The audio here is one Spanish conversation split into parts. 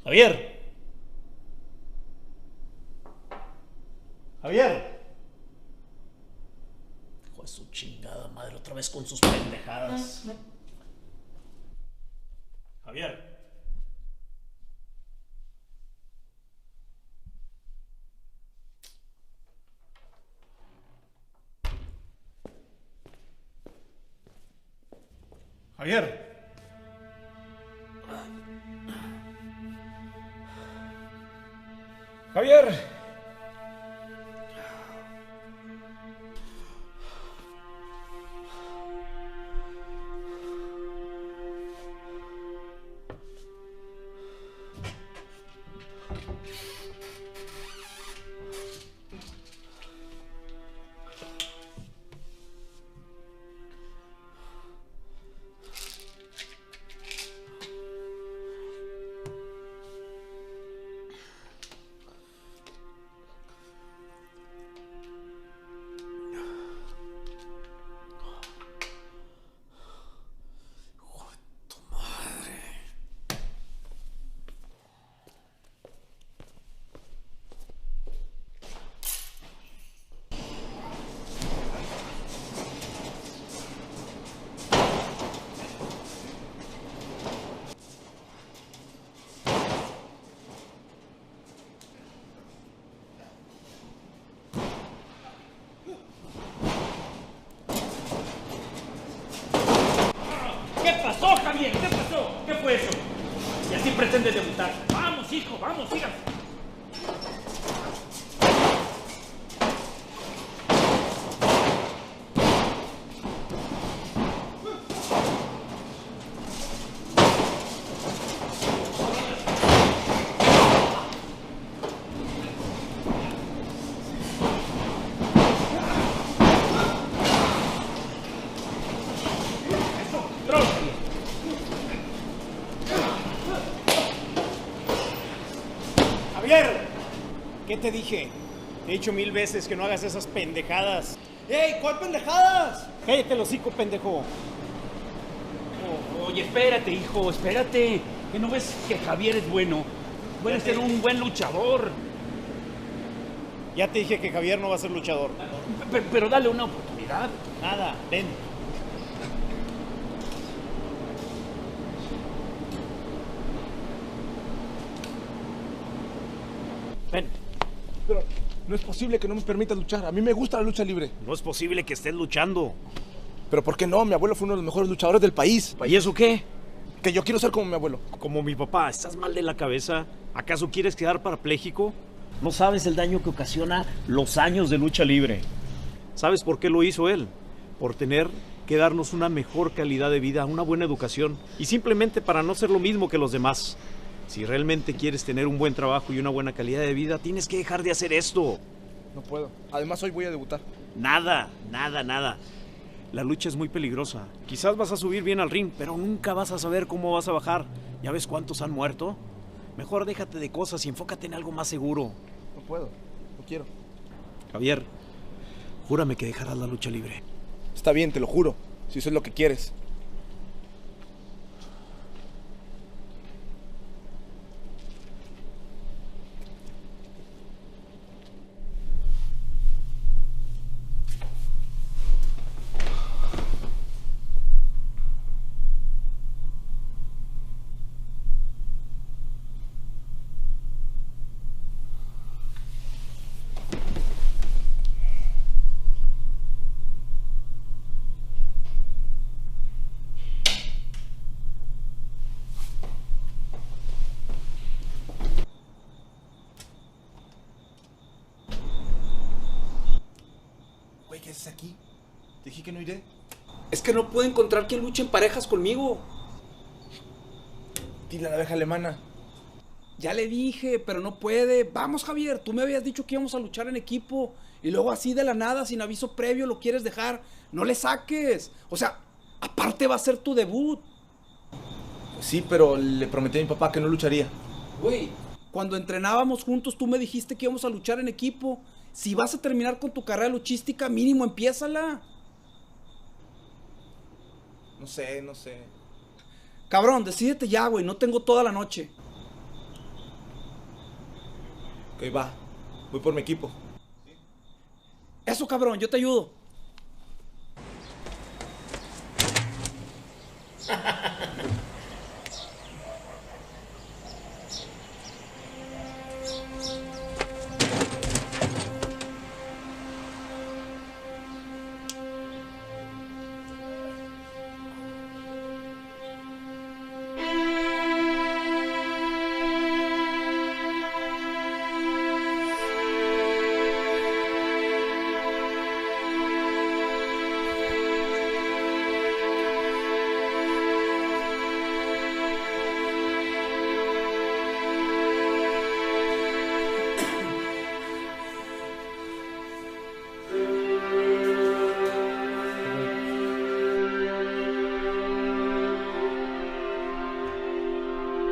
Javier. Javier. Hijo de su chingada madre, otra vez con sus pendejadas. Javier. Javier. Javier. ¿Qué pasó, Javier? ¿Qué pasó? ¿Qué fue eso? Y así pretendes debutar. Vamos, hijo, vamos, sigan. Javier, ¿qué te dije? Te he dicho 1000 veces que no hagas esas pendejadas. ¡Ey! ¿Cuál pendejadas? Cállate el hocico, pendejo. Oye, espérate, hijo, espérate. ¿Que no ves que Javier es bueno? Puede ser un buen luchador. Ya te dije que Javier no va a ser luchador. Pero dale una oportunidad. Nada, ven. Ven. Pero no es posible que no me permitas luchar. A mí me gusta la lucha libre. No es posible que estés luchando. Pero ¿por qué no? Mi abuelo fue uno de los mejores luchadores del país. ¿Y eso qué? Que yo quiero ser como mi abuelo. Como mi papá. ¿Estás mal de la cabeza? ¿Acaso quieres quedar parapléjico? No sabes el daño que ocasiona los años de lucha libre. ¿Sabes por qué lo hizo él? Por tener que darnos una mejor calidad de vida, una buena educación y simplemente para no ser lo mismo que los demás. Si realmente quieres tener un buen trabajo y una buena calidad de vida, tienes que dejar de hacer esto. No puedo. Además, hoy voy a debutar. Nada. La lucha es muy peligrosa. Quizás vas a subir bien al ring, pero nunca vas a saber cómo vas a bajar. ¿Ya ves cuántos han muerto? Mejor déjate de cosas y enfócate en algo más seguro. No puedo. No quiero. Javier, júrame que dejarás la lucha libre. Está bien, te lo juro. Si eso es lo que quieres. Güey, ¿qué haces aquí? Te dije que no iré. Es que no puedo encontrar quien luche en parejas conmigo. Dile a la abeja alemana. Ya le dije, pero no puede. Vamos, Javier, tú me habías dicho que íbamos a luchar en equipo. Y luego así de la nada, sin aviso previo, lo quieres dejar. No le saques. O sea, aparte va a ser tu debut. Pues sí, pero le prometí a mi papá que no lucharía. Güey, cuando entrenábamos juntos tú me dijiste que íbamos a luchar en equipo. Si vas a terminar con tu carrera luchística, mínimo empiézala. No sé. Cabrón, decídete ya, güey, no tengo toda la noche. Ok, va. Voy por mi equipo. Eso, cabrón, yo te ayudo.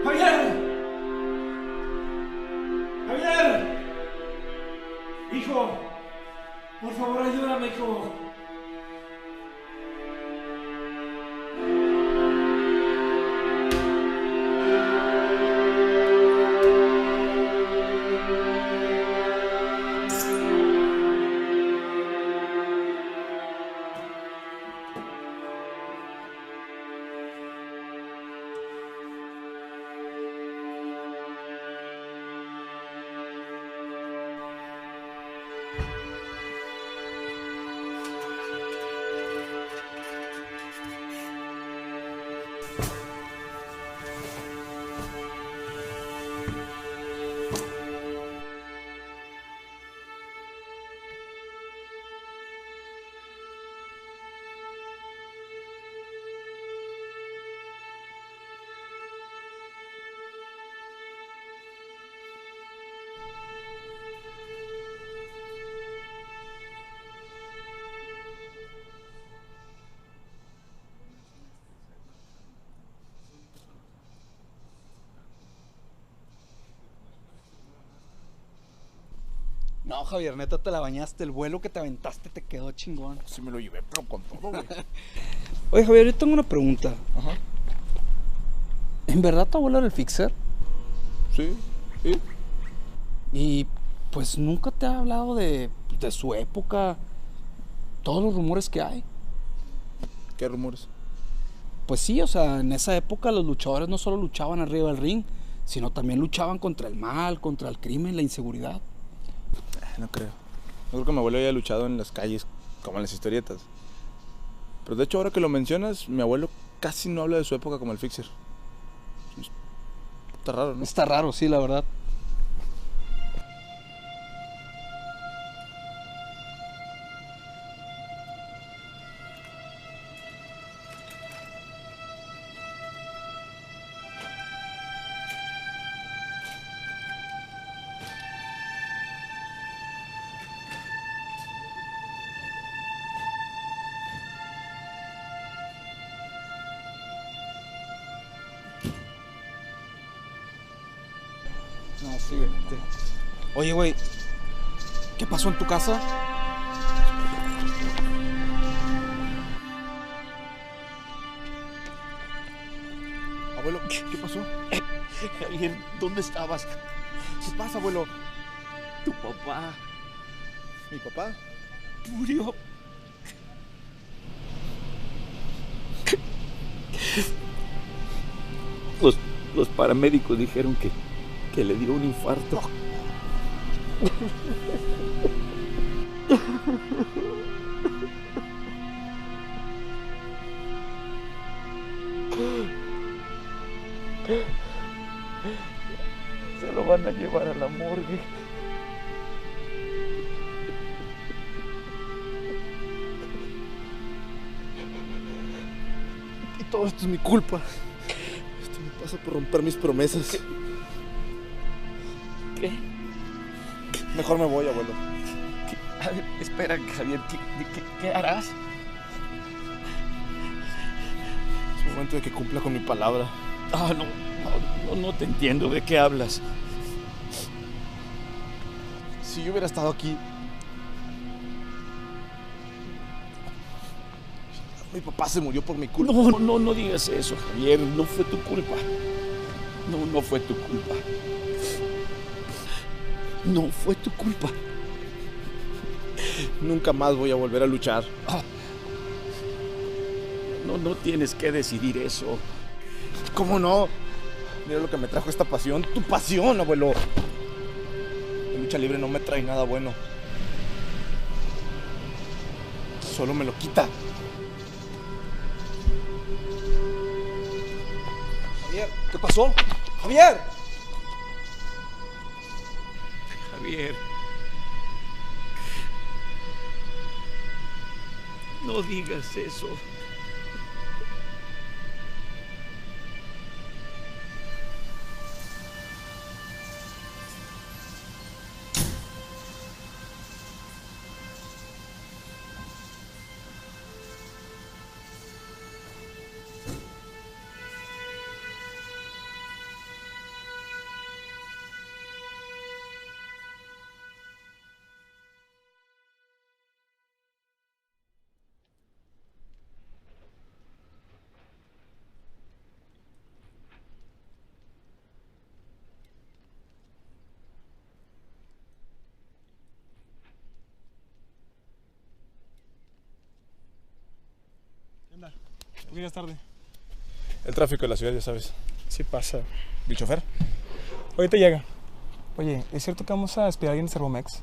¡Javier! ¡Javier! Hijo, por favor ayúdame, hijo. No, Javier, neta te la bañaste. El vuelo que te aventaste te quedó chingón. Sí me lo llevé, pero con todo, güey. Oye, Javier, yo tengo una pregunta. Ajá. ¿En verdad tu abuelo era el fixer? Sí, sí. Y pues nunca te ha hablado de su época, todos los rumores que hay. ¿Qué rumores? Pues sí, o sea, en esa época los luchadores no solo luchaban arriba del ring, sino también luchaban contra el mal, contra el crimen, la inseguridad. No creo. No creo que mi abuelo haya luchado en las calles como en las historietas. Pero de hecho, ahora que lo mencionas, mi abuelo casi no habla de su época como el fixer. Está raro, ¿no? Está raro, sí, la verdad. No, sí, Oye, güey, ¿qué pasó en tu casa? Abuelo, ¿qué pasó? Javier, ¿dónde estabas? ¿Qué pasa, abuelo? Tu papá ¿Mi papá? murió. Los paramédicos dijeron que le dio un infarto. Se lo van a llevar a la morgue. Y todo esto es mi culpa. Esto me pasa por romper mis promesas. ¿Qué? Mejor me voy, abuelo. A ver, espera, Javier, ¿qué harás? Es momento de que cumpla con mi palabra. Ah, no te entiendo. ¿De qué hablas? Si yo hubiera estado aquí, mi papá se murió por mi culpa. No digas eso, Javier. No fue tu culpa. No fue tu culpa. No fue tu culpa. Nunca más voy a volver a luchar. No tienes que decidir eso. ¿Cómo no? Mira lo que me trajo esta pasión. Tu pasión, abuelo. La lucha libre no me trae nada bueno. Solo me lo quita. Javier, ¿qué pasó? ¡Javier! Javier. No digas eso. ¿Por qué llegas tarde? El tráfico de la ciudad, ya sabes. Sí pasa. ¿Mi chofer? Ahorita llega. Oye, ¿es cierto que vamos a despedir a alguien de Servomex?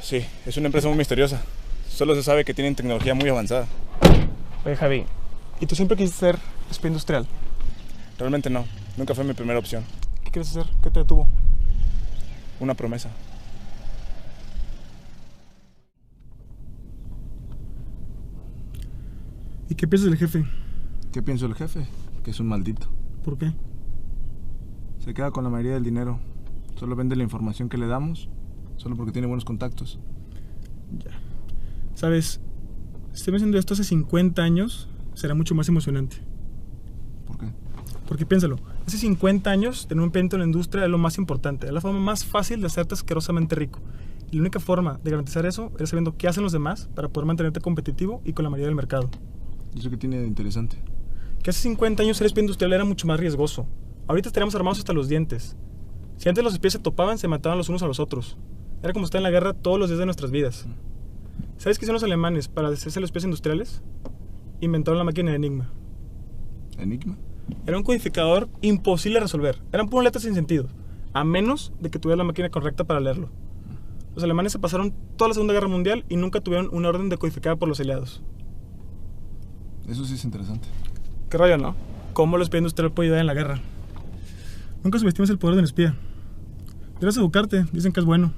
Sí, es una empresa muy misteriosa. Solo se sabe que tienen tecnología muy avanzada. Oye, Javi, ¿y tú siempre quisiste ser espía industrial? Realmente no. Nunca fue mi primera opción. ¿Qué quieres hacer? ¿Qué te detuvo? Una promesa. ¿Y qué piensas del jefe? ¿Qué pienso del jefe? Que es un maldito. ¿Por qué? Se queda con la mayoría del dinero. Solo vende la información que le damos, solo porque tiene buenos contactos. Ya. Sabes, si estoy haciendo esto hace 50 años, será mucho más emocionante. ¿Por qué? Porque piénsalo, hace 50 años tener un pento en la industria es lo más importante, es la forma más fácil de hacerte asquerosamente rico. Y la única forma de garantizar eso es sabiendo qué hacen los demás para poder mantenerte competitivo y con la mayoría del mercado. ¿Y eso qué tiene de interesante? Que hace 50 años ser espía industrial era mucho más riesgoso. Ahorita estaríamos armados hasta los dientes. Si antes los espías se topaban, se mataban los unos a los otros. Era como estar en la guerra todos los días de nuestras vidas. ¿Sabes qué hicieron los alemanes para deshacerse de los espías industriales? Inventaron la máquina de Enigma. ¿Enigma? Era un codificador imposible de resolver. Eran puras letras sin sentido, a menos de que tuviera la máquina correcta para leerlo. Los alemanes se pasaron toda la Segunda Guerra Mundial y nunca tuvieron una orden decodificada por los aliados. Eso sí es interesante. Qué rollo, ¿no? ¿Cómo el espía industrial puede ayudar en la guerra? Nunca subestimes el poder del espía. Debes educarte, dicen que es bueno.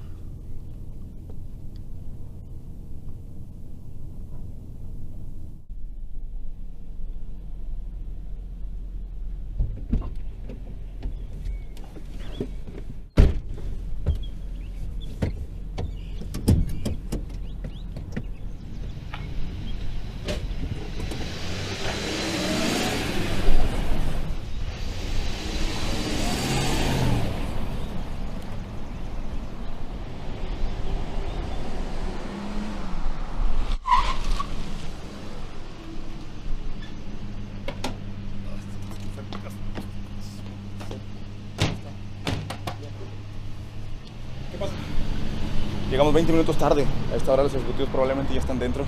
Llegamos 20 minutos tarde. A esta hora los ejecutivos probablemente ya están dentro.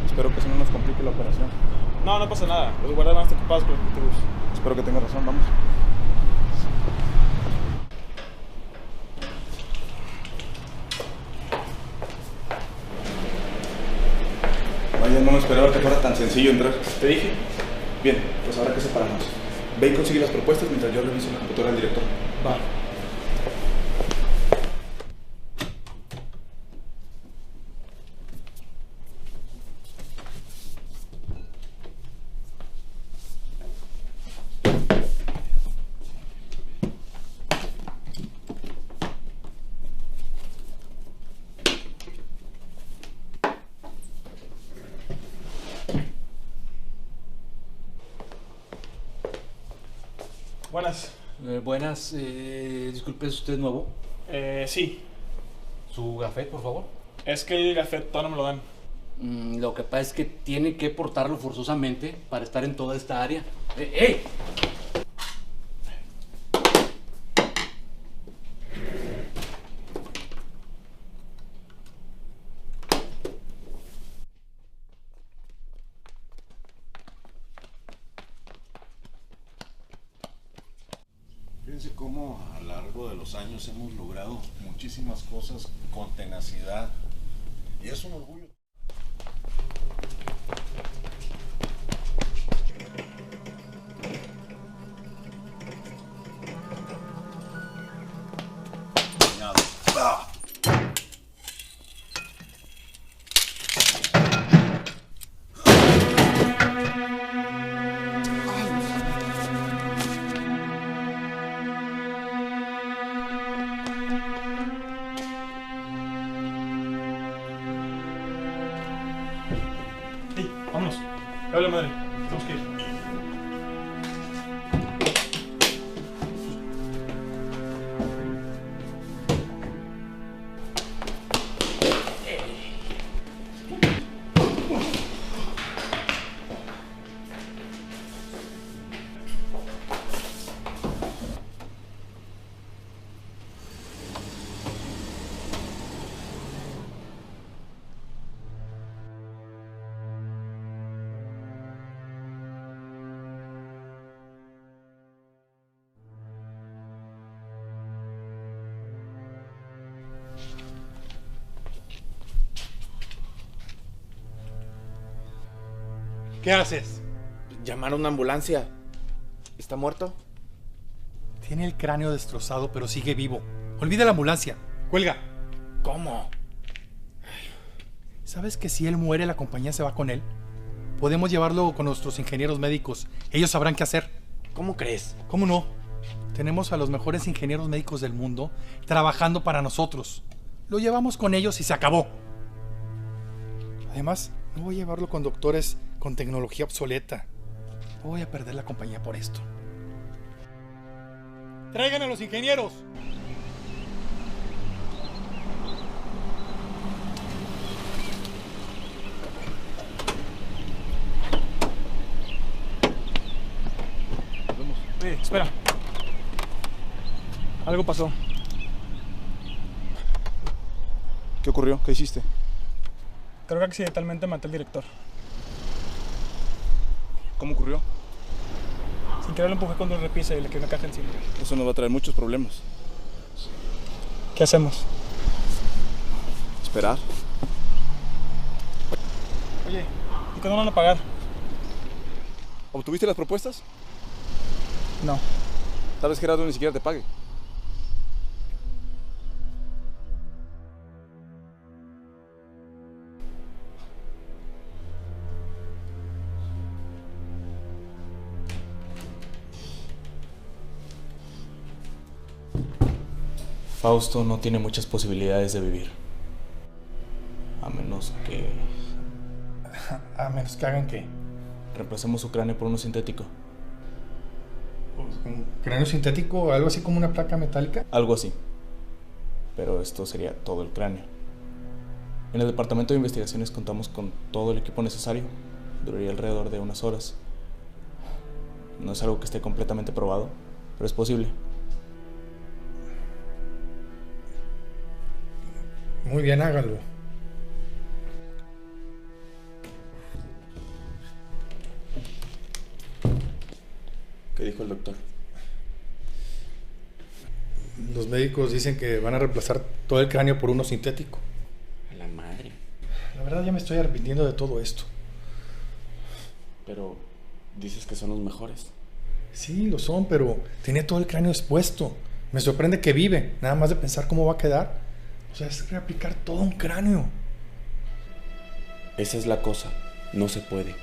Espero que eso no nos complique la operación. No, no pasa nada. Los guardias van a estar ocupados con los objetivos. Espero que tengas razón, vamos. Vaya, no me esperaba que fuera tan sencillo entrar. ¿Te dije? Bien, pues habrá que separarnos. Ve y consigue las propuestas mientras yo reviso la computadora del director. Va. Buenas. Buenas, disculpe, ¿es usted nuevo? Sí. ¿Su gafet, por favor? Es que el gafet todavía no me lo dan. Lo que pasa es que tiene que portarlo forzosamente para estar en toda esta área. ¡Ey! lo largo de los años hemos logrado muchísimas cosas con tenacidad y es un orgullo. Hey, vámonos. Me habla madre. Tenemos que ir. ¿Qué haces? Llamar a una ambulancia. ¿Está muerto? Tiene el cráneo destrozado, pero sigue vivo. Olvida la ambulancia. Cuelga. ¿Cómo? ¿Sabes que si él muere, la compañía se va con él? Podemos llevarlo con nuestros ingenieros médicos. Ellos sabrán qué hacer. ¿Cómo crees? ¿Cómo no? Tenemos a los mejores ingenieros médicos del mundo trabajando para nosotros. Lo llevamos con ellos y se acabó. Además, no voy a llevarlo con doctores con tecnología obsoleta. No voy a perder la compañía por esto. ¡Traigan a los ingenieros! Espera. Algo pasó. ¿Qué ocurrió? ¿Qué hiciste? Creo que accidentalmente maté al director. ¿Cómo ocurrió? Sin querer lo empujé contra una repisa y le quedé una caja encima. Eso nos va a traer muchos problemas. ¿Qué hacemos? Esperar. Oye, ¿y cuándo van a pagar? ¿Obtuviste las propuestas? No. Tal vez Gerardo ni siquiera te pague. Fausto no tiene muchas posibilidades de vivir. A menos que A menos que hagan qué. reemplacemos su cráneo por uno sintético. ¿Un cráneo sintético? ¿Algo así como una placa metálica? Algo así. Pero esto sería todo el cráneo. En el departamento de investigaciones contamos con todo el equipo necesario. Duraría alrededor de unas horas. No es algo que esté completamente probado, pero es posible. Muy bien, háganlo. ¿Qué dijo el doctor? Los médicos dicen que van a reemplazar todo el cráneo por uno sintético. A la madre. La verdad ya me estoy arrepintiendo de todo esto. Pero dices que son los mejores. Sí, lo son, pero tenía todo el cráneo expuesto. Me sorprende que vive, nada más de pensar cómo va a quedar. O sea, es reaplicar todo un cráneo. Esa es la cosa. No se puede.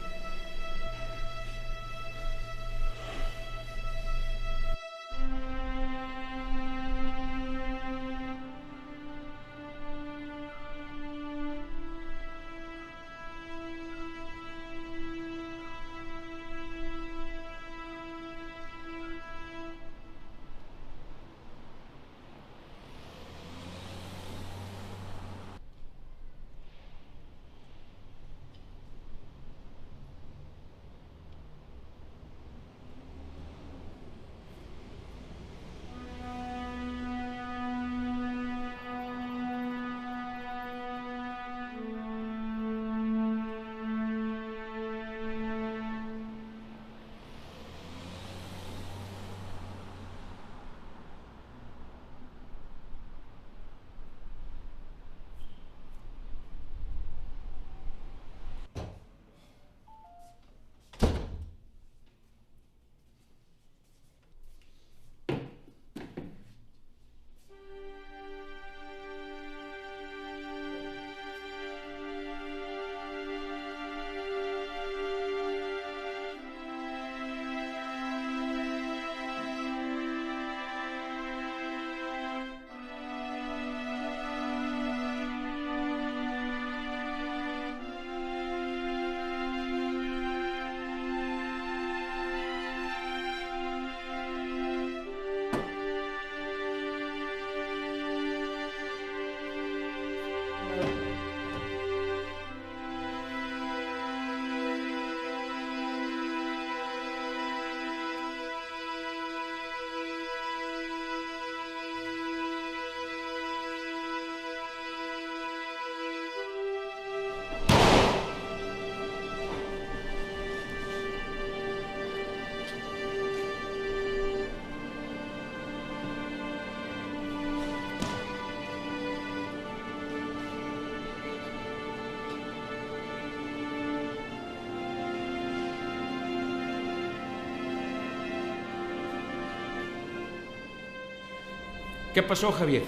¿Qué pasó, Javier?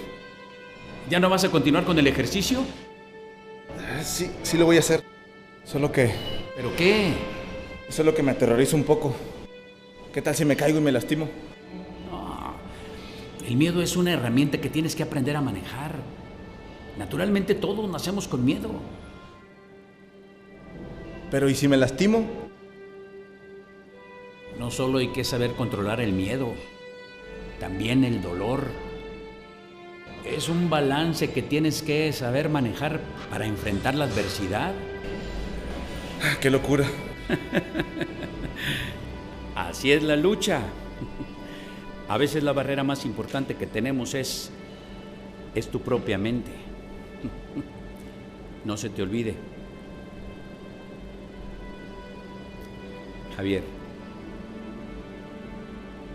¿Ya no vas a continuar con el ejercicio? Sí lo voy a hacer. Solo que ¿Pero qué? eso es lo que me aterroriza un poco. ¿Qué tal si me caigo y me lastimo? No. El miedo es una herramienta que tienes que aprender a manejar. Naturalmente todos nacemos con miedo. Pero ¿y si me lastimo? No solo hay que saber controlar el miedo, también el dolor. Es un balance que tienes que saber manejar para enfrentar la adversidad. ¡Qué locura! Así es la lucha. A veces la barrera más importante que tenemos es tu propia mente. No se te olvide. Javier,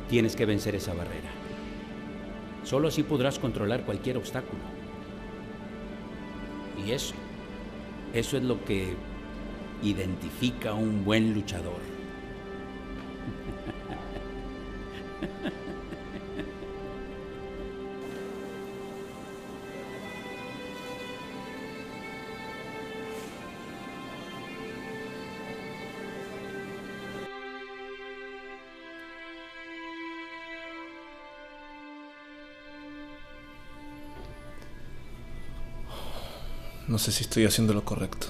tienes que vencer esa barrera. Solo así podrás controlar cualquier obstáculo. Y eso es lo que identifica a un buen luchador. No sé si estoy haciendo lo correcto.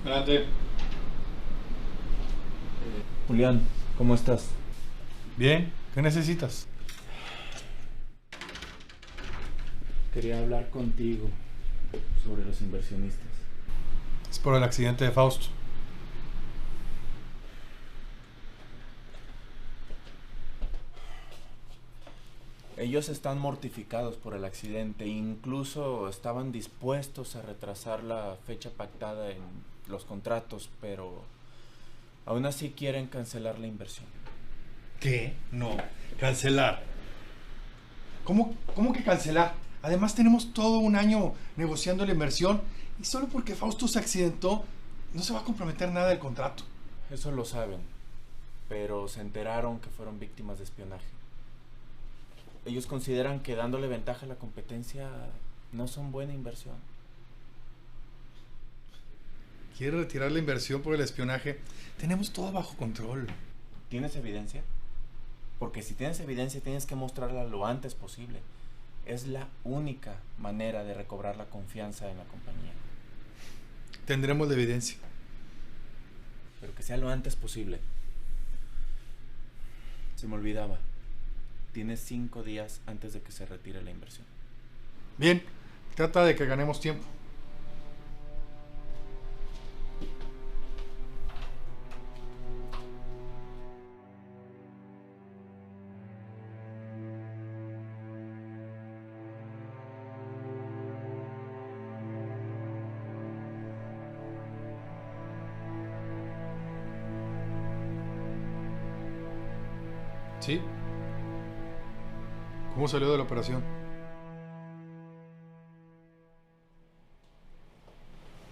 Adelante. Julián, ¿cómo estás? Bien, ¿qué necesitas? Quería hablar contigo sobre los inversionistas. Es por el accidente de Fausto. Ellos están mortificados por el accidente, incluso estaban dispuestos a retrasar la fecha pactada en los contratos, pero aún así quieren cancelar la inversión. ¿Qué? No, cancelar. ¿Cómo que cancelar? Además tenemos todo un año negociando la inversión y solo porque Fausto se accidentó no se va a comprometer nada del contrato. Eso lo saben, pero se enteraron que fueron víctimas de espionaje. Ellos consideran que dándole ventaja a la competencia no son buena inversión. ¿Quiere retirar la inversión por el espionaje? Tenemos todo bajo control. ¿Tienes evidencia? Porque si tienes evidencia tienes que mostrarla lo antes posible. Es la única manera de recobrar la confianza en la compañía. Tendremos la evidencia. Pero que sea lo antes posible. Se me olvidaba. Tienes 5 días antes de que se retire la inversión. Bien, trata de que ganemos tiempo. ¿Sí? ¿Cómo salió de la operación?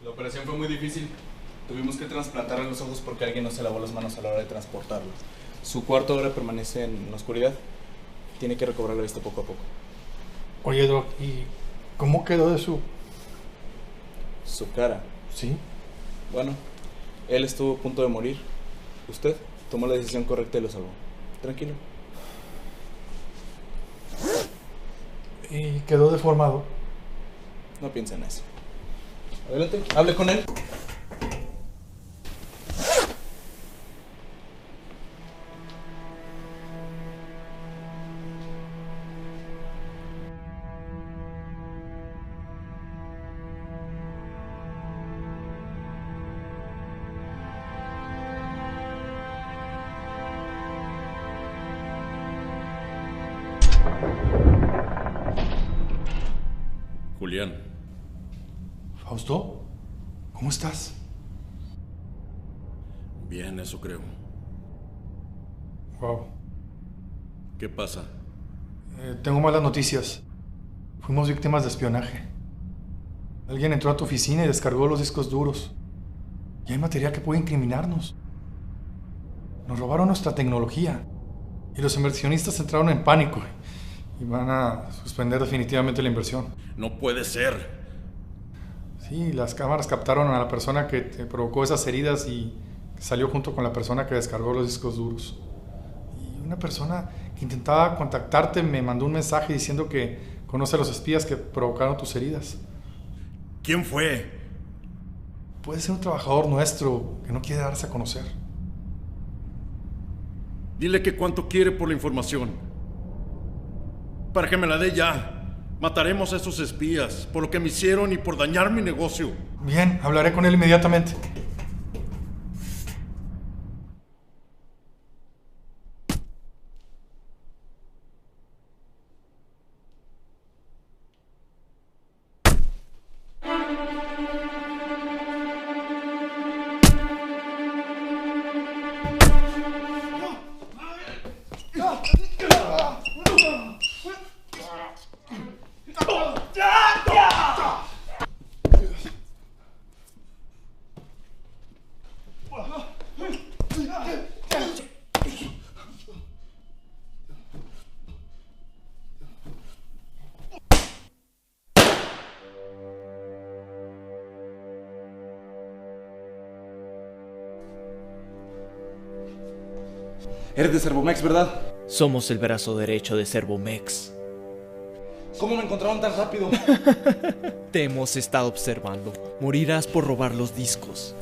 La operación fue muy difícil. Tuvimos que trasplantarle los ojos porque alguien no se lavó las manos a la hora de transportarlo. Su cuarto ahora permanece en la oscuridad. Tiene que recobrar la vista poco a poco. Oye, Doc, ¿y cómo quedó de su...? Su cara. ¿Sí? Bueno, él estuvo a punto de morir. Usted tomó la decisión correcta y lo salvó. Tranquilo. Y quedó deformado. No piensa en eso. Adelante, hable con él. Julián, Fausto, ¿cómo estás? bien, eso creo. Wow. ¿Qué pasa? Tengo malas noticias. Fuimos víctimas de espionaje. Alguien entró a tu oficina y descargó los discos duros. Y hay material que puede incriminarnos. Nos robaron nuestra tecnología. Y los inversionistas entraron en pánico. Y van a suspender definitivamente la inversión. No puede ser. Sí, las cámaras captaron a la persona que te provocó esas heridas y salió junto con la persona que descargó los discos duros. Y una persona que intentaba contactarte me mandó un mensaje diciendo que conoce a los espías que provocaron tus heridas. ¿Quién fue? Puede ser un trabajador nuestro que no quiere darse a conocer. Dile que cuánto quiere por la información. Para que me la dé ya. Mataremos a esos espías por lo que me hicieron y por dañar mi negocio. Bien, hablaré con él inmediatamente. Eres de Servomex, ¿verdad? Somos el brazo derecho de Servomex. ¿Cómo me encontraron tan rápido? Te hemos estado observando. Morirás por robar los discos.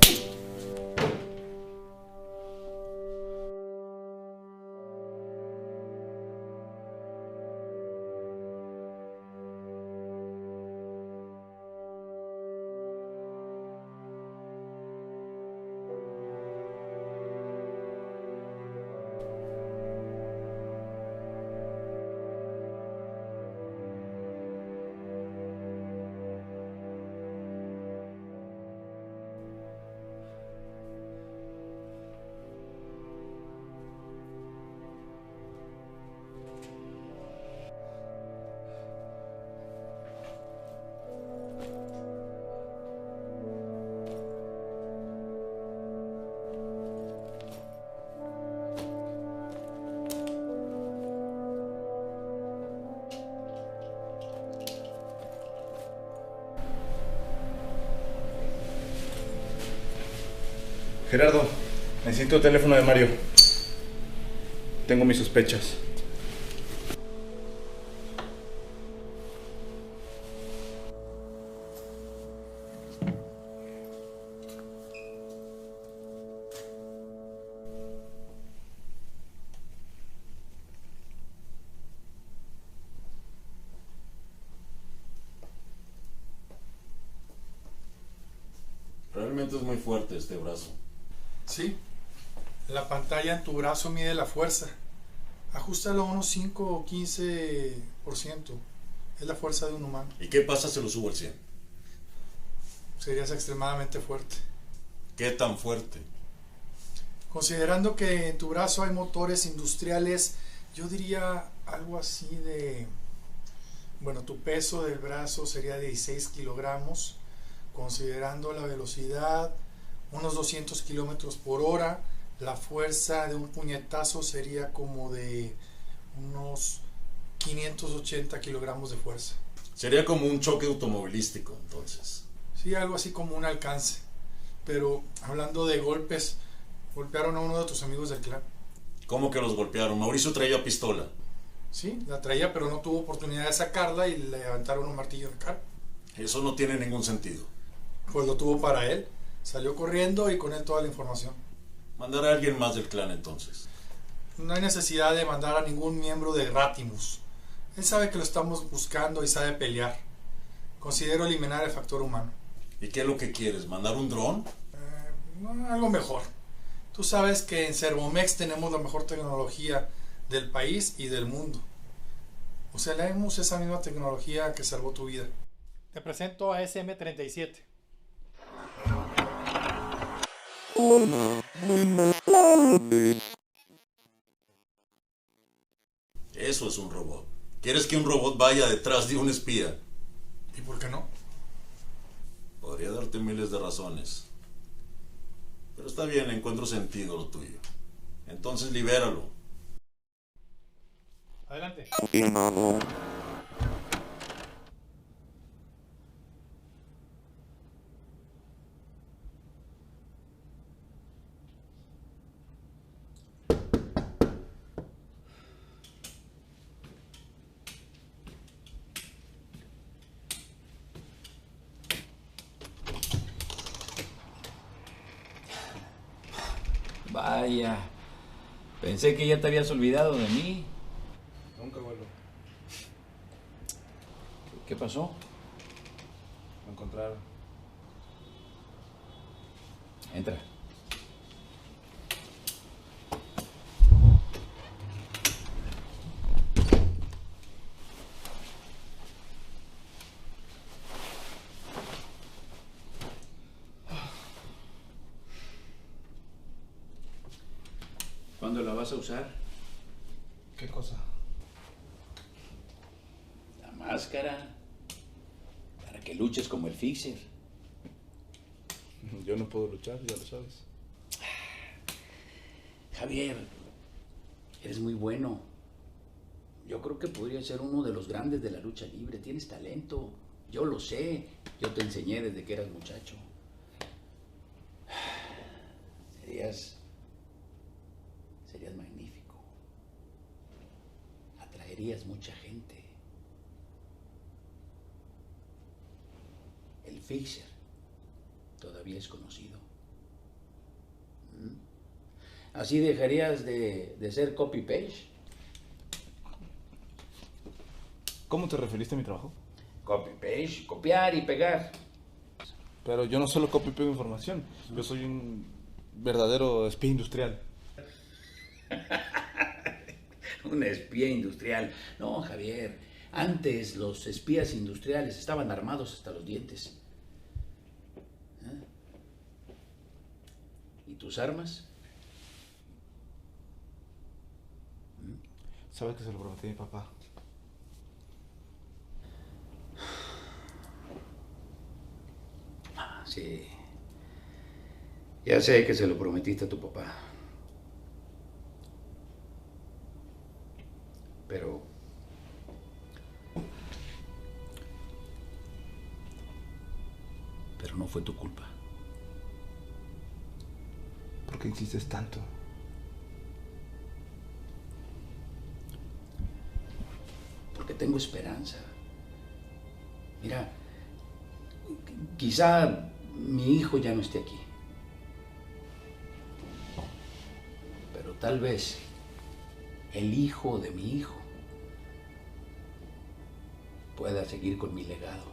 Gerardo, necesito el teléfono de Mario. Tengo mis sospechas. Realmente es muy fuerte este brazo. Sí. La pantalla en tu brazo mide la fuerza. Ajústalo a unos 5 o 15%. Es la fuerza de un humano. ¿Y qué pasa si lo subo al 100? Serías extremadamente fuerte. ¿Qué tan fuerte? Considerando que en tu brazo hay motores industriales, yo diría algo así de... Bueno, tu peso del brazo sería de 16 kilogramos. Considerando la velocidad, unos 200 kilómetros por hora, la fuerza de un puñetazo sería como de unos 580 kilogramos de fuerza. Sería como un choque automovilístico, entonces. Sí, algo así como un alcance. Pero hablando de golpes, golpearon a uno de tus amigos del clan. ¿Cómo que los golpearon? Mauricio traía pistola. Sí, la traía, pero no tuvo oportunidad de sacarla y le levantaron un martillo en la cara. Eso no tiene ningún sentido. Pues lo tuvo para él. Salió corriendo y con él toda la información. Mandaré a alguien más del clan entonces. No hay necesidad de mandar a ningún miembro de Ratimus. Él sabe que lo estamos buscando y sabe pelear. Considero eliminar el factor humano. ¿Y qué es lo que quieres? ¿Mandar un dron? No, algo mejor. Tú sabes que en Servomex tenemos la mejor tecnología del país y del mundo. Usaremos esa misma tecnología que salvó tu vida. Te presento a SM-37. Eso es un robot. ¿Quieres que un robot vaya detrás de un espía? ¿Y por qué no? Podría darte miles de razones. Pero está bien, encuentro sentido lo tuyo. Entonces libéralo. Adelante. Vaya, pensé que ya te habías olvidado de mí. Nunca vuelvo. ¿Qué pasó? Me encontraron. Entra. ¿Cuándo la vas a usar? ¿Qué cosa? La máscara. Para que luches como el Fixer. Yo no puedo luchar, ya lo sabes. Javier, eres muy bueno. Yo creo que podrías ser uno de los grandes de la lucha libre. Tienes talento. Yo lo sé. Yo te enseñé desde que eras muchacho. Serías magnífico. Atraerías mucha gente. El Fixer todavía es conocido. Así dejarías de ser copy-page. ¿Cómo te referiste a mi trabajo? Copy-page, copiar y pegar. Pero yo no solo copio y pego información. Yo soy un verdadero espía industrial. Un espía industrial. No, Javier. Antes los espías industriales estaban armados hasta los dientes. ¿Y tus armas? Sabes que se lo prometí a mi papá. Sí. Ya sé que se lo prometiste a tu papá. Pero no fue tu culpa. ¿Por qué insistes tanto? Porque tengo esperanza. Mira, quizá mi hijo ya no esté aquí. Pero tal vez el hijo de mi hijo pueda seguir con mi legado.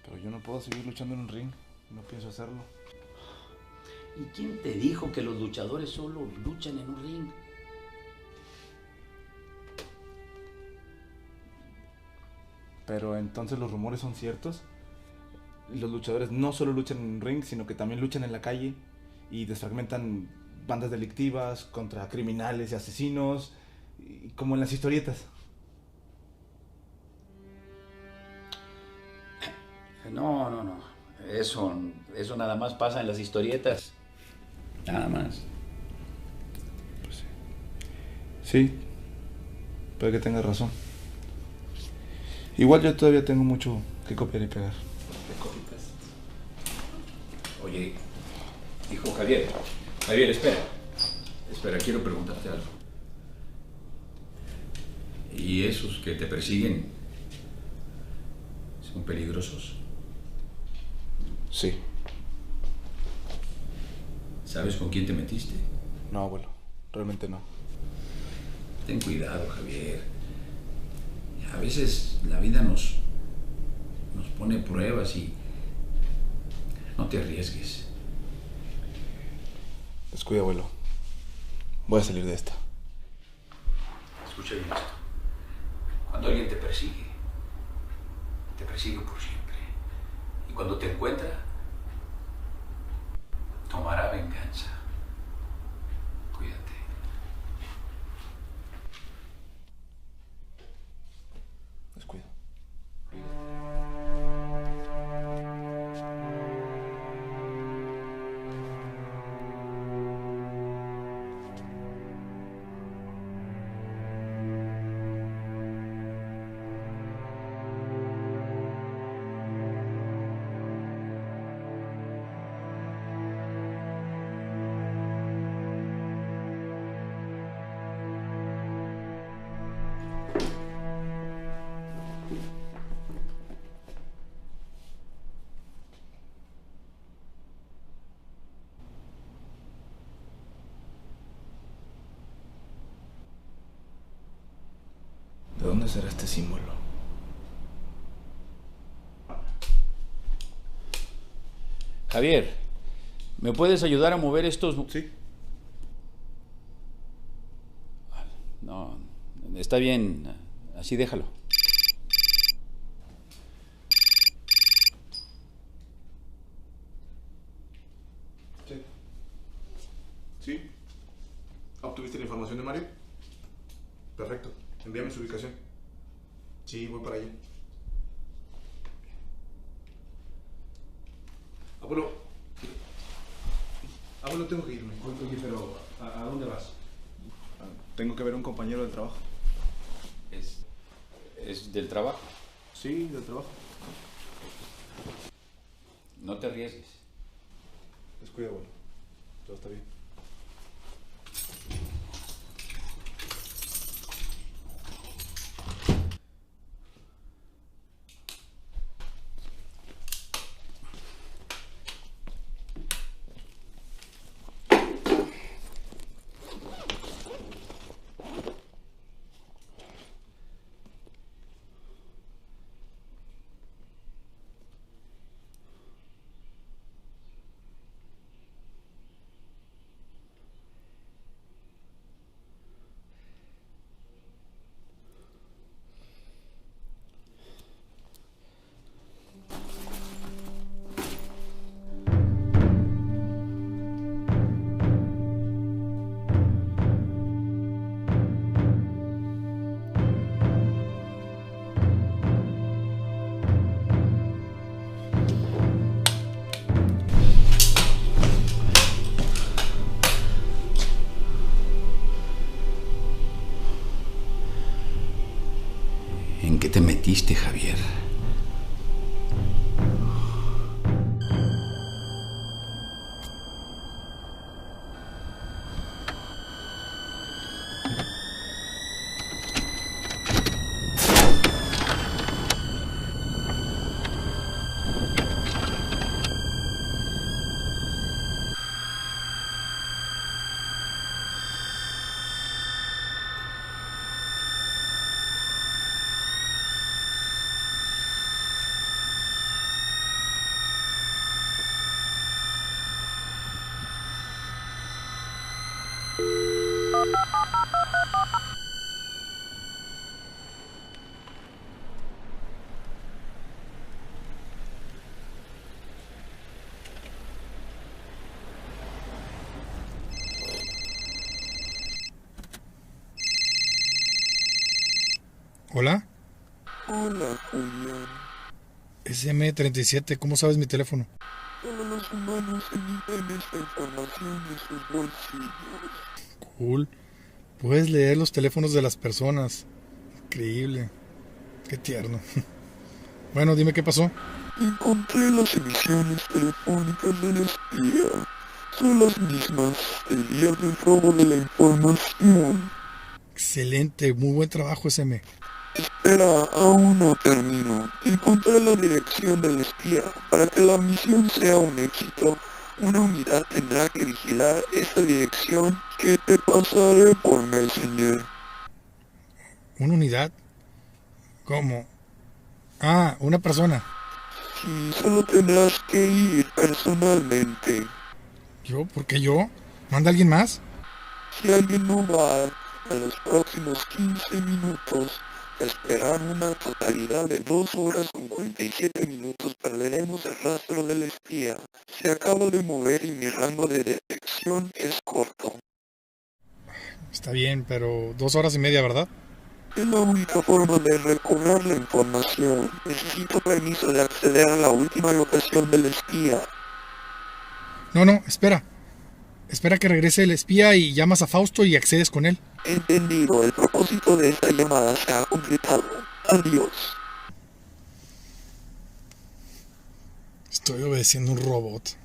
Pero yo no puedo seguir luchando en un ring. No pienso hacerlo. ¿Y quién te dijo que los luchadores solo luchan en un ring? Pero entonces los rumores son ciertos. Los luchadores no solo luchan en un ring, sino que también luchan en la calle y desfragmentan bandas delictivas contra criminales y asesinos, como en las historietas. No. Eso nada más pasa en las historietas. Nada más. Pues sí. Sí, puede que tengas razón. Igual yo todavía tengo mucho que copiar y pegar. Oye, hijo Javier, espera, quiero preguntarte algo. ¿Y esos que te persiguen son peligrosos? Sí. ¿Sabes con quién te metiste? No, abuelo, realmente no. Ten cuidado, Javier. A veces la vida nos pone pruebas y no te arriesgues. Descuida, abuelo. Voy a salir de esta. Escucha bien esto. Cuando alguien te persigue por siempre. Y cuando te encuentra, tomará venganza. Cuídate. Descuido. ¿De dónde será este símbolo? Javier, ¿me puedes ayudar a mover estos? Sí. No, está bien, así déjalo. Sí. ¿Sí? ¿Obtuviste la información de Mario? Perfecto. Envíame su ubicación. Sí, voy para allá. Abuelo, tengo que irme. Oye, pero ¿a dónde vas? Tengo que ver a un compañero del trabajo. ¿Es del trabajo? Sí, del trabajo. No te arriesgues. Descuida, abuelo. Todo está bien. ¿En qué te metiste, Javier? ¿Hola? Hola, Julián. SM37, ¿cómo sabes mi teléfono? Solo los humanos emiten esta información de sus bolsillos. Cool. Puedes leer los teléfonos de las personas. Increíble. Qué tierno. Bueno, dime qué pasó. Encontré las emisiones telefónicas del espía. Son las mismas del día del robo de la información. Excelente, muy buen trabajo, SM. Espera, aún no termino. Encontré la dirección del espía. Para que la misión sea un éxito, una unidad tendrá que vigilar esta dirección que te pasaré por Messenger. ¿Una unidad? ¿Cómo? Ah, una persona. Sí, solo tendrás que ir personalmente. ¿Yo? ¿Por qué yo? ¿Manda alguien más? Si alguien no va a los próximos 15 minutos, esperar una totalidad de 2 horas con 47 minutos perderemos el rastro del espía. Se acaba de mover y mi rango de detección es corto. Está bien, pero 2 horas y media, ¿verdad? Es la única forma de recobrar la información. Necesito permiso de acceder a la última locación del espía. No, espera. Espera que regrese el espía y llamas a Fausto y accedes con él. Entendido, el propósito de esta llamada se ha completado. Adiós. Estoy obedeciendo un robot.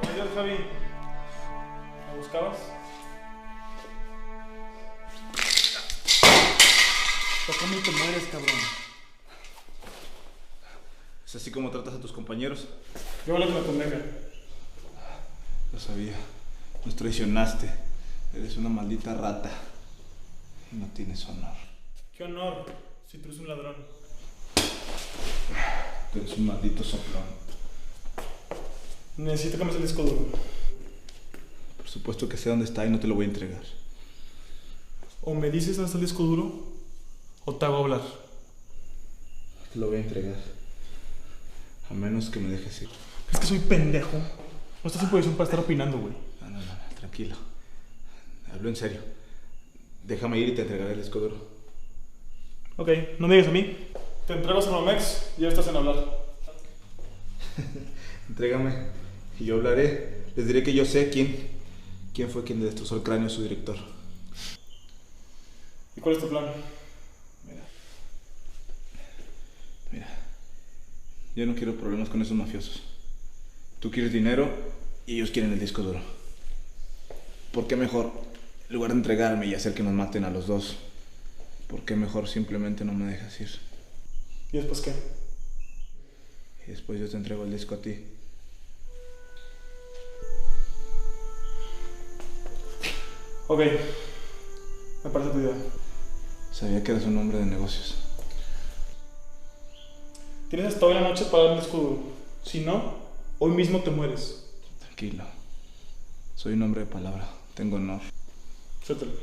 Adiós, Javi. ¿Me buscabas? ¿Cómo te mueres, cabrón? ¿Es así como tratas a tus compañeros? Yo hablo que me convenga. Lo sabía. Nos traicionaste. Eres una maldita rata. Y no tienes honor. ¿Qué honor? Si tú eres un ladrón. Tú eres un maldito soplón. Necesito que me des el disco duro. Por supuesto que sé dónde está y no te lo voy a entregar. O me dices dónde está el disco duro, o te hago hablar. Te lo voy a entregar. A menos que me dejes ir. ¿Crees que soy pendejo? No estás en posición para estar opinando, güey. No, tranquilo. Hablo en serio. Déjame ir y te entregaré el disco duro. Ok, no me digas a mí. Te entrego a Sanomex y ya estás en hablar. Entrégame y yo hablaré. Les diré que yo sé quién fue quien le destrozó el cráneo a su director. ¿Y cuál es tu plan? Mira, yo no quiero problemas con esos mafiosos. Tú quieres dinero y ellos quieren el disco duro. ¿Por qué mejor, en lugar de entregarme y hacer que nos maten a los dos, por qué mejor simplemente no me dejas ir? ¿Y después qué? Y después yo te entrego el disco a ti. Ok, me parece tu idea. Sabía que eres un hombre de negocios. Tienes hasta hoy la noche para darme el escudo. Si no, hoy mismo te mueres. Tranquilo. Soy un hombre de palabra. Tengo honor. Suéltalo.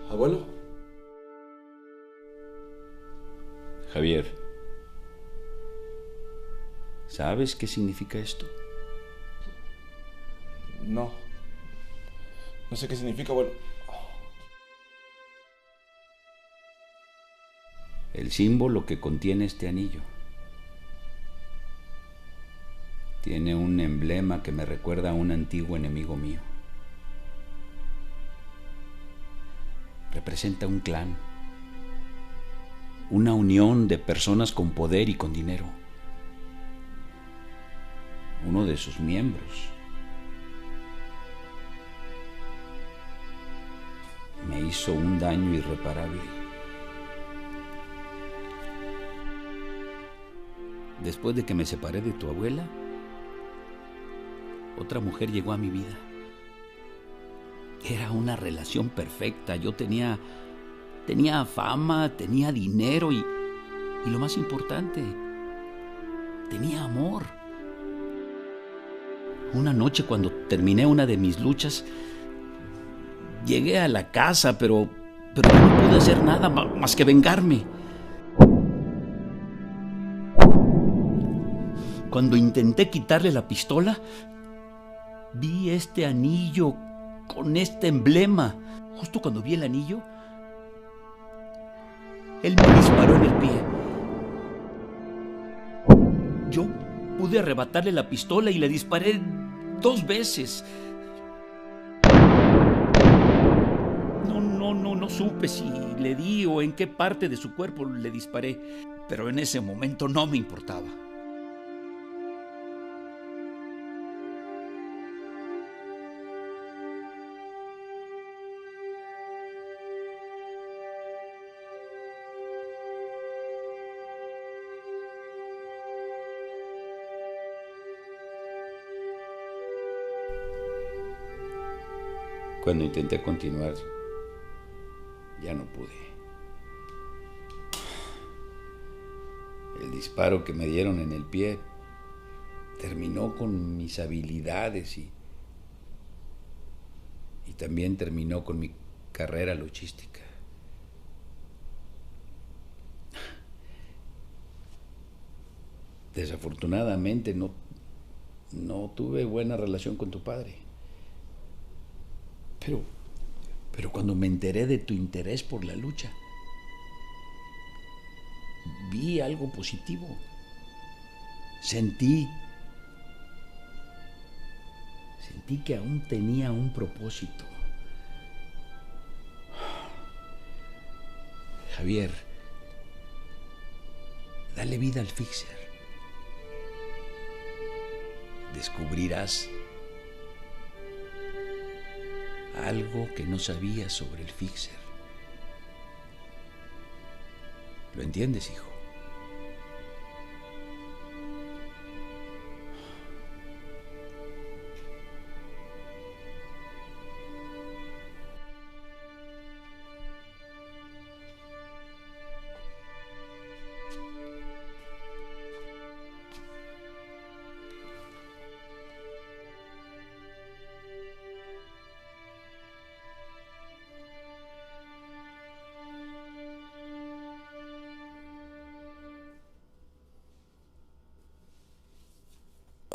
¿Abuelo? Javier, ¿sabes qué significa esto? No. No sé qué significa, abuelo. El símbolo que contiene este anillo. Tiene un emblema que me recuerda a un antiguo enemigo mío. Representa un clan, una unión de personas con poder y con dinero. Uno de sus miembros me hizo un daño irreparable. Después de que me separé de tu abuela, otra mujer llegó a mi vida. Era una relación perfecta. Yo tenía fama, tenía dinero y lo más importante, tenía amor. Una noche, cuando terminé una de mis luchas, llegué a la casa, pero no pude hacer nada más que vengarme. Cuando intenté quitarle la pistola, vi este anillo con este emblema. Justo cuando vi el anillo, él me disparó en el pie. Yo pude arrebatarle la pistola y le disparé 2 veces. No supe si le di o en qué parte de su cuerpo le disparé, pero en ese momento no me importaba. Cuando intenté continuar, ya no pude. El disparo que me dieron en el pie terminó con mis habilidades y también terminó con mi carrera luchística. Desafortunadamente no tuve buena relación con tu padre. Pero cuando me enteré de tu interés por la lucha, vi algo positivo. Sentí que aún tenía un propósito. Javier, dale vida al Fixer. Descubrirás algo que no sabías sobre el Fixer. ¿Lo entiendes, hijo?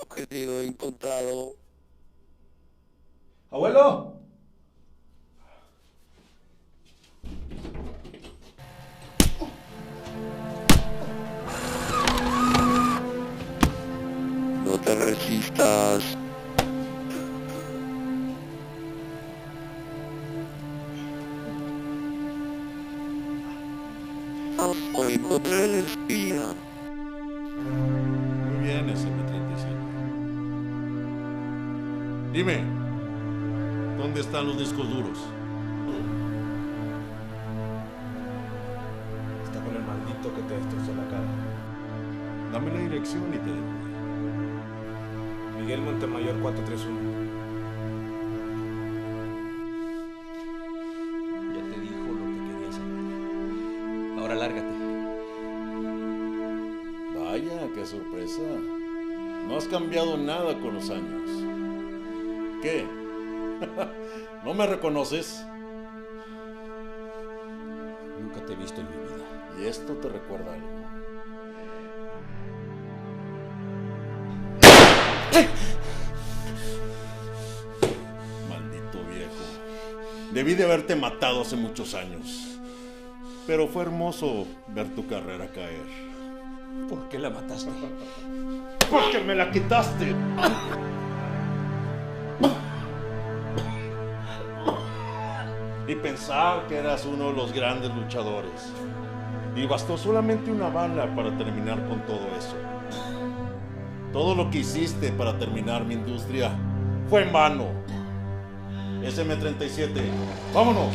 objetivo encontrado. ¡Abuelo! No te resistas. Encontré el espía. Muy bien, SM-37. Dime, ¿dónde están los discos duros? Está con el maldito que te destrozó la cara. Dame la dirección y te dejo. Miguel Montemayor 431. Ya te dijo lo que quería saber. Ahora lárgate. Vaya, qué sorpresa. No has cambiado nada con los años. ¿Qué? ¿No me reconoces? Nunca te he visto en mi vida. Y esto te recuerda algo. Maldito viejo. Debí de haberte matado hace muchos años. Pero fue hermoso ver tu carrera caer. ¿Por qué la mataste? ¡Porque me la quitaste! Y pensar que eras uno de los grandes luchadores. Y bastó solamente una bala para terminar con todo eso. Todo lo que hiciste para terminar mi industria fue en vano. SM-37, vámonos.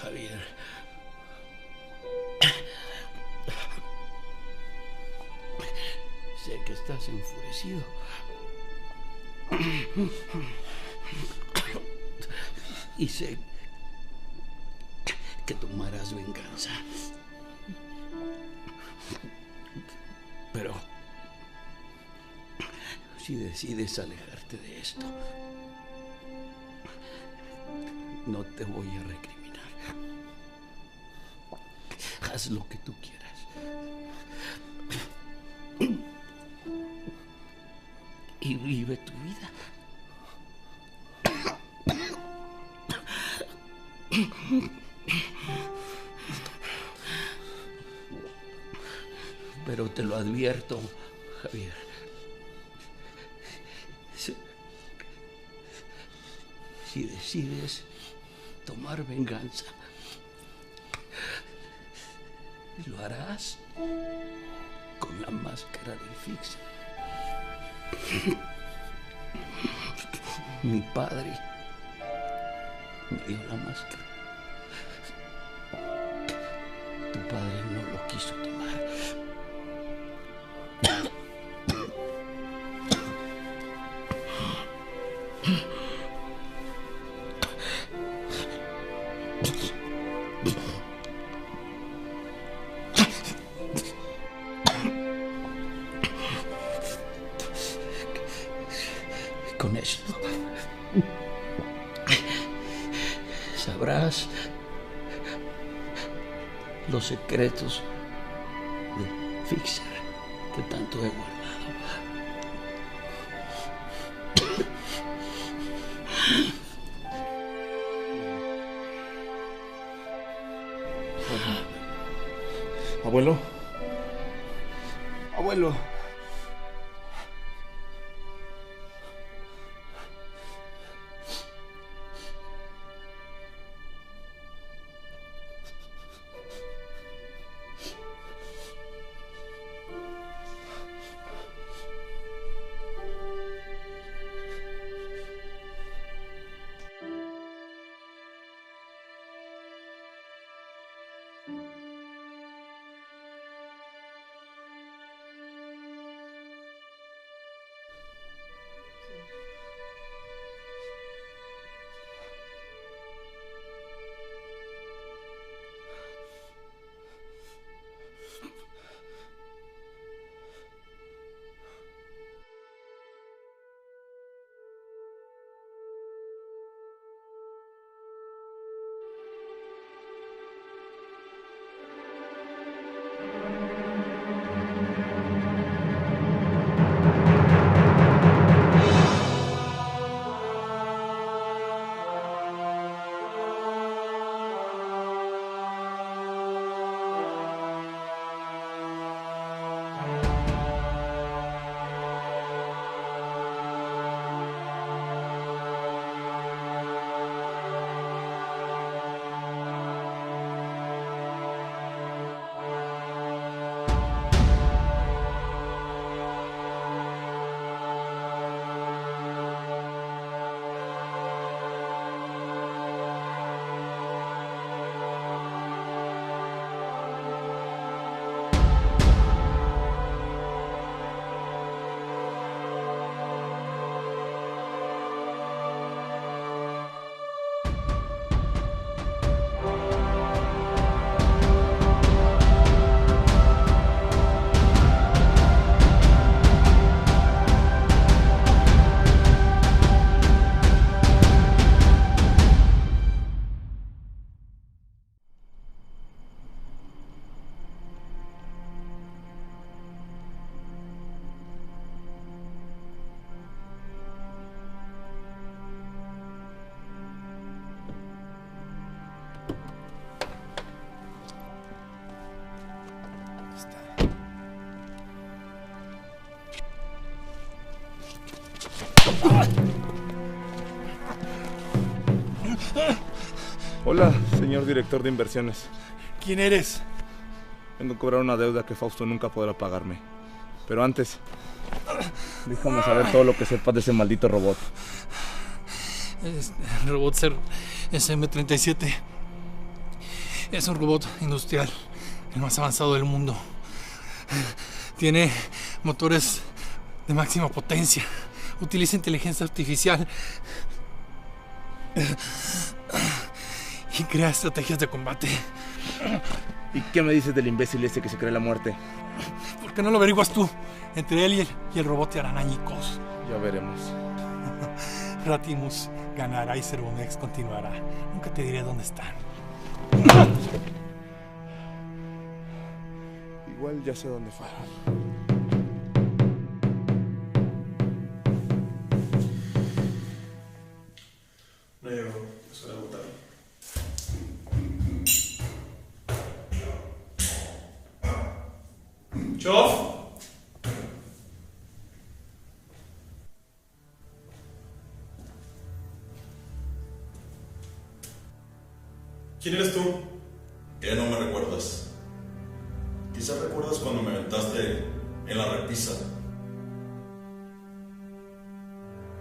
Javier. Sé que estás enfurecido. Y sé que tomarás venganza. Pero si decides alejarte de esto, no te voy a recriminar. Haz lo que tú quieras. Y vive tu vida. Pero te lo advierto, Javier. Si decides tomar venganza, lo harás con la máscara del Fixer. Mi padre me dio la máscara. Tu padre no lo quiso tomar. Con esto sabrás los secretos de Fixer que tanto he guardado. Abuelo. Abuelo. Hola, señor director de inversiones. ¿Quién eres? Vengo a cobrar una deuda que Fausto nunca podrá pagarme. Pero antes, déjame saber todo lo que sepas de ese maldito robot. El robot SM-37 es un robot industrial, el más avanzado del mundo. Tiene motores de máxima potencia, utiliza inteligencia artificial y crea estrategias de combate. ¿Y qué me dices del imbécil ese que se cree la muerte? ¿Por qué no lo averiguas tú? Entre él y el robot te harán añicos. Ya veremos. Ratimus ganará y Servomex continuará. Nunca te diré dónde están. Igual ya sé dónde fueron. No llegó, es hora de votar. ¡Chof! ¿Quién eres tú? ¿Qué no me recuerdas? Quizás recuerdas cuando me aventaste en la repisa.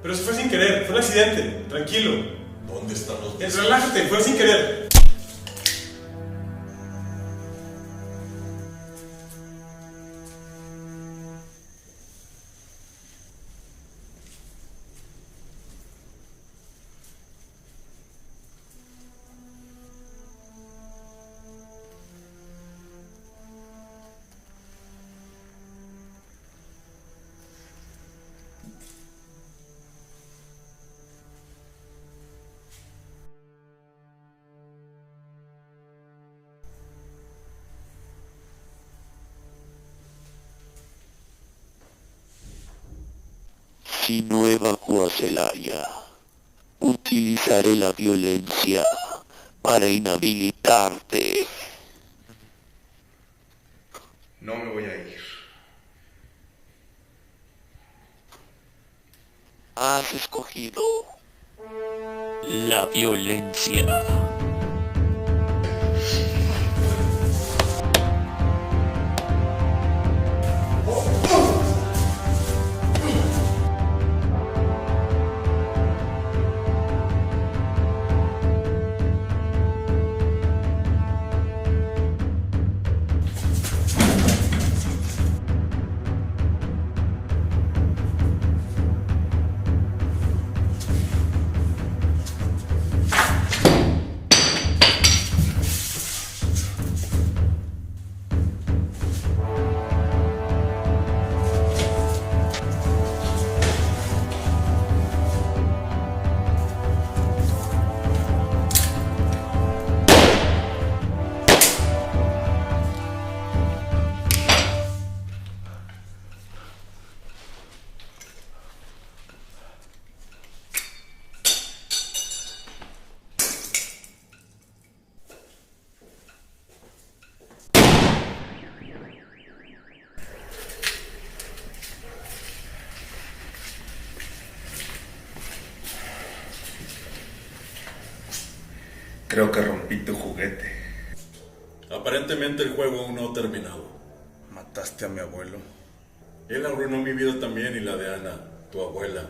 Pero eso fue sin querer, fue un accidente, tranquilo. ¿Dónde están los besos? Relájate, fue sin querer. Si no evacúas el área, utilizaré la violencia para inhabilitarte. No me voy a ir. Has escogido la violencia. Creo que rompí tu juguete. Aparentemente el juego aún no ha terminado. Mataste a mi abuelo. Él arruinó mi vida también y la de Ana, tu abuela.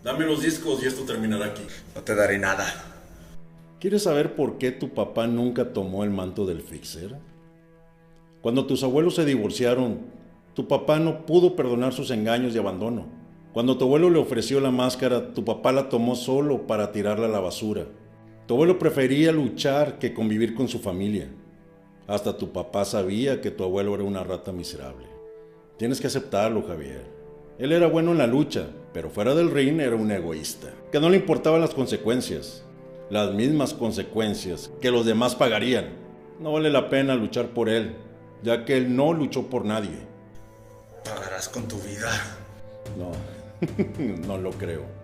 Dame los discos y esto terminará aquí. No te daré nada. ¿Quieres saber por qué tu papá nunca tomó el manto del Fixer? Cuando tus abuelos se divorciaron, tu papá no pudo perdonar sus engaños y abandono. Cuando tu abuelo le ofreció la máscara, tu papá la tomó solo para tirarla a la basura. Tu abuelo prefería luchar que convivir con su familia. Hasta tu papá sabía que tu abuelo era una rata miserable. Tienes que aceptarlo, Javier. Él era bueno en la lucha, pero fuera del ring era un egoísta, que no le importaban las consecuencias. Las mismas consecuencias que los demás pagarían. No vale la pena luchar por él, ya que él no luchó por nadie. Pagarás con tu vida. No, no lo creo.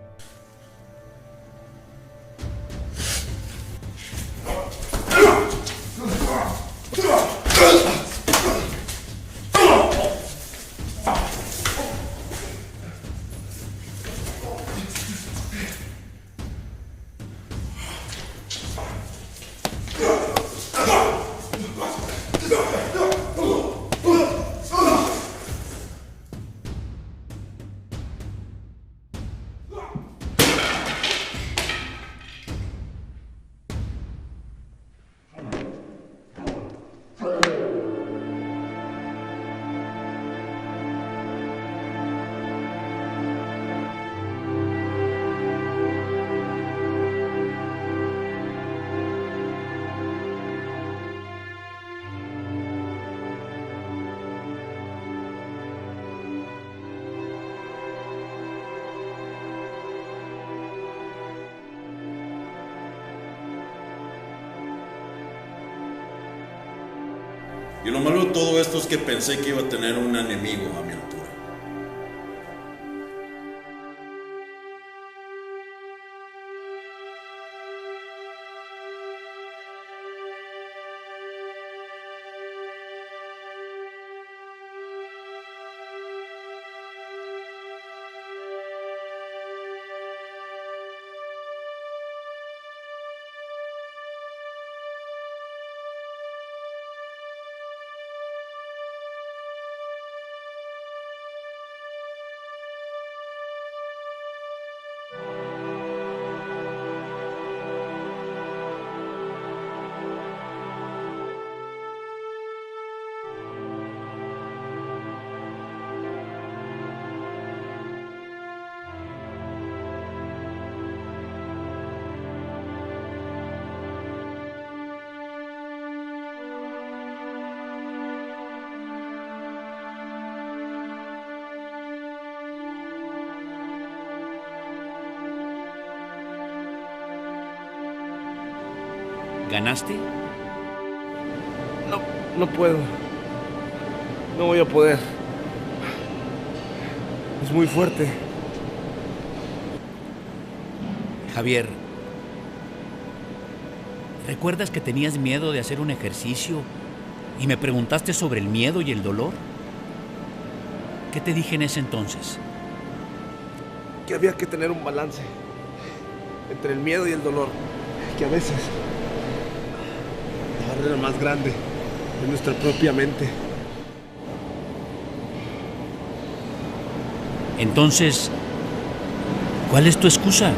Y lo malo de todo esto es que pensé que iba a tener un enemigo a mi altura. ¿Ganaste? No puedo. No voy a poder. Es muy fuerte. Javier, ¿recuerdas que tenías miedo de hacer un ejercicio y me preguntaste sobre el miedo y el dolor? ¿Qué te dije en ese entonces? Que había que tener un balance entre el miedo y el dolor. Que a veces la barrera más grande es nuestra propia mente. Entonces, ¿cuál es tu excusa?